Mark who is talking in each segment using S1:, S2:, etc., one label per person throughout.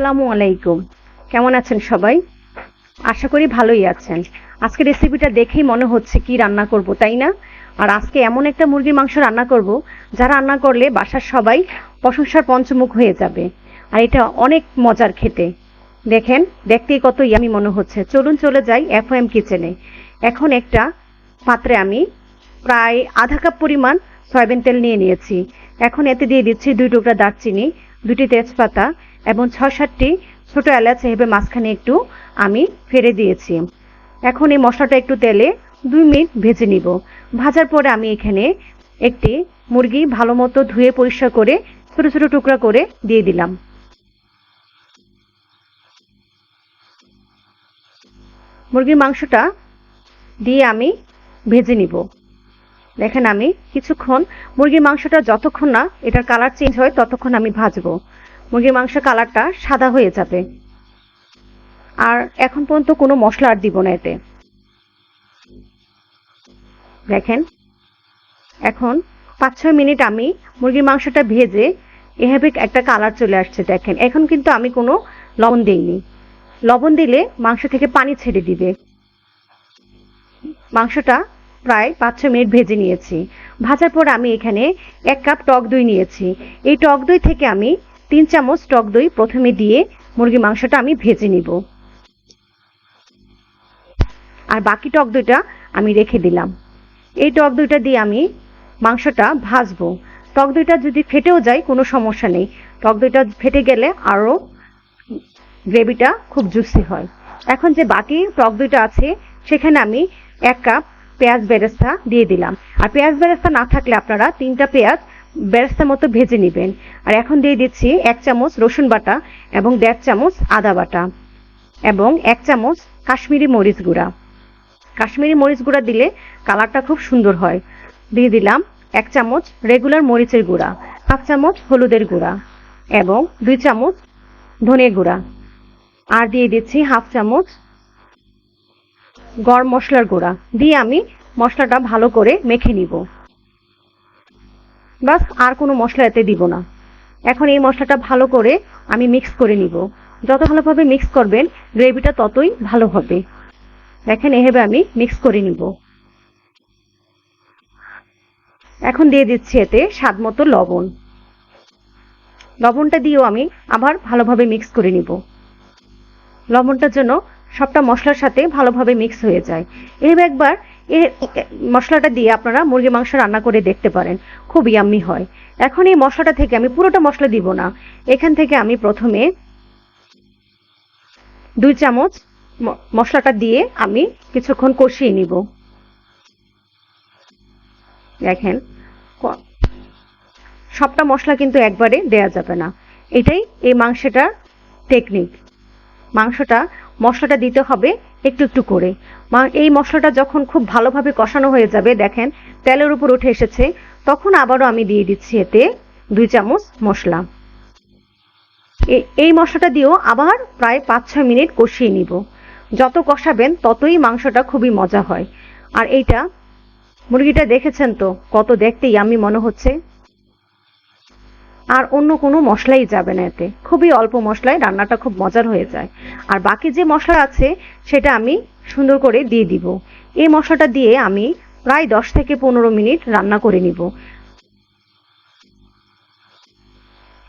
S1: আসসালামু আলাইকুম। কেমন আছেন সবাই? আশা করি ভালোই আছেন। আজকে রেসিপিটা দেখেই মনে হচ্ছে কি রান্না করব, তাই না? আর আজকে এমন একটা মুরগির মাংস রান্না করব যা রান্না করলে বাসার সবাই প্রশংসার পঞ্চমুখ হয়ে যাবে। আর এটা অনেক মজার খেতে। দেখেন, দেখতেই কত ইয়ামি মনে হচ্ছে। চলুন চলে যাই এফএম কিচেনে। এখন একটা পাত্রে আমি প্রায় আধা কাপ পরিমাণ সয়াবিন তেল নিয়ে নিয়েছি। এখন এতে দিয়ে দিচ্ছি 2 টুকরা দারচিনি, 2টি তেজপাতা এবং 6-7টি ছোট এলাচ এভাবে মাঝখানে একটু আমি ফেড়ে দিয়েছি। এখন এই মশলাটা একটু তেলে 2 মিনিট ভেজে নিব। ভাজার পরে আমি এখানে একটি মুরগি ভালো মতো ধুয়ে পরিষ্কার করে ছোট ছোট টুকরা করে দিয়ে দিলাম। মুরগির মাংসটা দিয়ে আমি ভেজে নিব। দেখেন, আমি কিছুক্ষণ মুরগির মাংসটা যতক্ষণ না এটার কালার চেঞ্জ হয় ততক্ষণ আমি ভাজবো। মুরগির মাংসের কালারটা সাদা হয়ে যাবে। আর এখন পর্যন্ত কোনো মশলা আর দিব না এতে। দেখেন, এখন 5-6 মিনিট আমি মুরগির মাংসটা ভেজে এভাবে একটা কালার চলে আসছে। দেখেন, এখন কিন্তু আমি কোনো লবণ দেইনি। লবণ দিলে মাংস থেকে পানি ছেড়ে দিবে। মাংসটা প্রায় 5-6 মিনিট ভেজে নিয়েছি। ভাজার পর আমি এখানে 1 কাপ টক দই নিয়েছি। এই টক দই থেকে আমি 3 চামচ টক দই প্রথমে দিয়ে মুরগির মাংসটা আমি ভেজে নিব। আর বাকি টক দইটা আমি রেখে দিলাম। এই টক দইটা দিয়ে আমি মাংসটা ভাজবো। টক দইটা যদি ফেটেও যায় কোনো সমস্যা নেই। টক দইটা ফেটে গেলে আরও গ্রেভিটা খুব জুসি হয়। এখন যে বাকি টক দইটা আছে সেখানে আমি 1 কাপ পেঁয়াজ বেরেস্তা দিয়ে দিলাম। আর পেঁয়াজ বেরেস্তা না থাকলে আপনারা 3টা পেঁয়াজ বেরেস্তার মতো ভেজে নেবেন। আর এখন দিয়ে দিচ্ছি 1 চামচ রসুন বাটা এবং 1.5 চামচ আদা বাটা এবং 1 চামচ কাশ্মীরি মরিচ গুঁড়া। কাশ্মীরি মরিচ গুঁড়া দিলে কালারটা খুব সুন্দর হয়। দিয়ে দিলাম 1 চামচ রেগুলার মরিচের গুঁড়া, 1/2 চামচ হলুদের গুঁড়া এবং 2 চামচ ধনে গুঁড়া। আর দিয়ে দিচ্ছি 1/2 চামচ গরম মশলার গুঁড়া। দিয়ে আমি মশলাটা ভালো করে মেখে নিব। বাস, আর কোনো মশলা এতে দিব না। এখন এই মশলাটা ভালো করে আমি মিক্স করে নিব। যত ভালোভাবে মিক্স করবেন গ্রেভিটা ততই ভালো হবে। দেখেন, এভাবে আমি মিক্স করে নিব। এখন দিয়ে দিচ্ছি এতে স্বাদ মতো লবণ। লবণটা দিয়েও আমি আবার ভালোভাবে মিক্স করে নিব। লবণটার জন্য সবটা মশলার সাথে ভালোভাবে মিক্স হয়ে যায়। এভাবে একবার মশলাটা দিয়ে আপনারা মুরগির মাংস রান্না করে দেখতে পারেন, খুব ইয়াম্মি হয়। এখন এই মশলাটা থেকে আমি পুরোটা মশলা দিব না। এখান থেকে আমি প্রথমে 2 চামচ মশলাটা দিয়ে আমি কিছুক্ষণ কষিয়ে নিব। দেখেন, সবটা মশলা কিন্তু একবারে দেয়া যাবে না। এটাই এই মাংসটার টেকনিক। মশলাটা দিতে হবে একটু একটু করে। এই মশলাটা যখন খুব ভালোভাবে কষানো হয়ে যাবে, দেখেন তেলের উপর উঠে এসেছে, তখন আবারও আমি দিয়ে দিচ্ছি এতে 2 চামচ মশলা। এই মশলাটা দিয়েও আবার প্রায় 5-6 মিনিট কষিয়ে নিব। যত কষাবেন ততই মাংসটা খুবই মজা হয়। আর এইটা মুরগিটা দেখেছেন তো কত দেখতে ইয়াম্মি মনে হচ্ছে। আর অন্য কোনো মশলাই যাবে না এতে। খুবই অল্প মশলায় রান্নাটা খুব মজার হয়ে যায়। আর বাকি যে মশলা আছে সেটা আমি সুন্দর করে দিয়ে দিব। এই মশলাটা দিয়ে আমি প্রায় 10 থেকে 15 মিনিট রান্না করে নিব।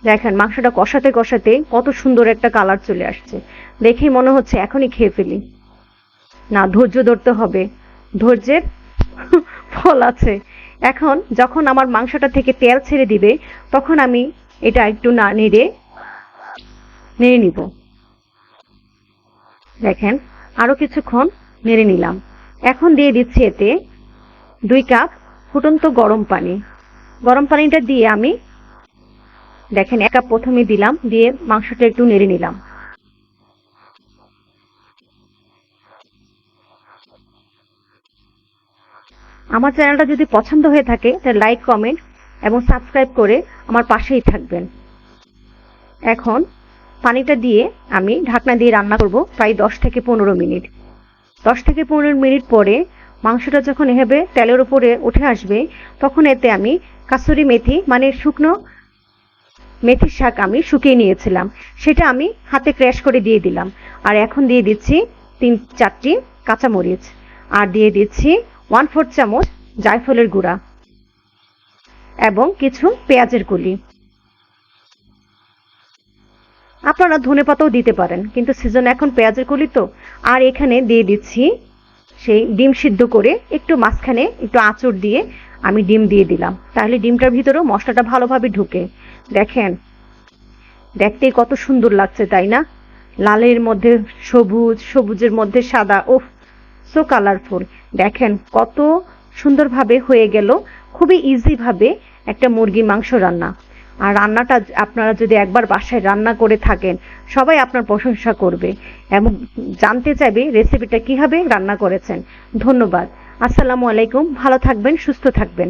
S1: দেখেন, মাংসটা কষাতে কষাতে কত সুন্দর একটা কালার চলে আসছে। দেখেই মনে হচ্ছে এখনই খেয়ে ফেলি। না, ধৈর্য ধরতে হবে। ধৈর্যের ফল আছে। এখন যখন আমার মাংসটা থেকে তেল ছেড়ে দিবে তখন আমি এটা একটু নেড়ে নিব। দেখেন, আরো কিছুক্ষণ নেড়ে নিলাম। এখন দিয়ে দিচ্ছি এতে 2 কাপ ফুটন্ত গরম পানি। গরম পানিটা দিয়ে আমি দেখেন 1 কাপ প্রথমে দিলাম, দিয়ে মাংসটা একটু নেড়ে নিলাম। আমার চ্যানেলটা যদি পছন্দ হয়ে থাকে তাহলে লাইক, কমেন্ট এবং সাবস্ক্রাইব করে আমার পাশেই থাকবেন। এখন পানিটা দিয়ে আমি ঢাকনা দিয়ে রান্না করব প্রায় 10 থেকে 15 মিনিট। 10 থেকে 15 মিনিট পরে মাংসটা যখন এভাবে তেলের উপরে উঠে আসবে তখন এতে আমি কাসুরি মেথি মানে শুকনো মেথির শাক আমি শুকিয়ে নিয়েছিলাম, সেটা আমি হাতে ক্র্যাশ করে দিয়ে দিলাম। আর এখন দিয়ে দিচ্ছি 3-4টি কাঁচামরিচ, আর দিয়ে দিচ্ছি 1/4 চামচ জায়ফলের গুঁড়া এবং কিছু পেঁয়াজের কলি। আপনারা ধনেপাতাও দিতে পারেন, কিন্তু সিজন এখন পেঁয়াজের কলি তো। আর এখানে দিয়ে দিচ্ছি সেই ডিম সিদ্ধ করে একটু মাঝখানে একটু আঁচড় দিয়ে আমি ডিম দিয়ে দিলাম, তাহলে ডিমটার ভিতরেও মশলাটা ভালোভাবে ঢুকে। দেখেন দেখতে কত সুন্দর লাগছে, তাই না? লালের মধ্যে সবুজ, সবুজের মধ্যে সাদা, ওহ সো কালারফুল। দেখেন কত সুন্দরভাবে হয়ে গেল, খুবই ইজি ভাবে একটা মুরগির মাংস রান্না। আর রান্নাটা আপনারা যদি একবার বাসায় রান্না করে থাকেন, সবাই আপনার প্রশংসা করবে এবং জানতে চাইবে রেসিপিটা কিভাবে রান্না করেছেন। ধন্যবাদ। আসসালামু আলাইকুম। ভালো থাকবেন, সুস্থ থাকবেন।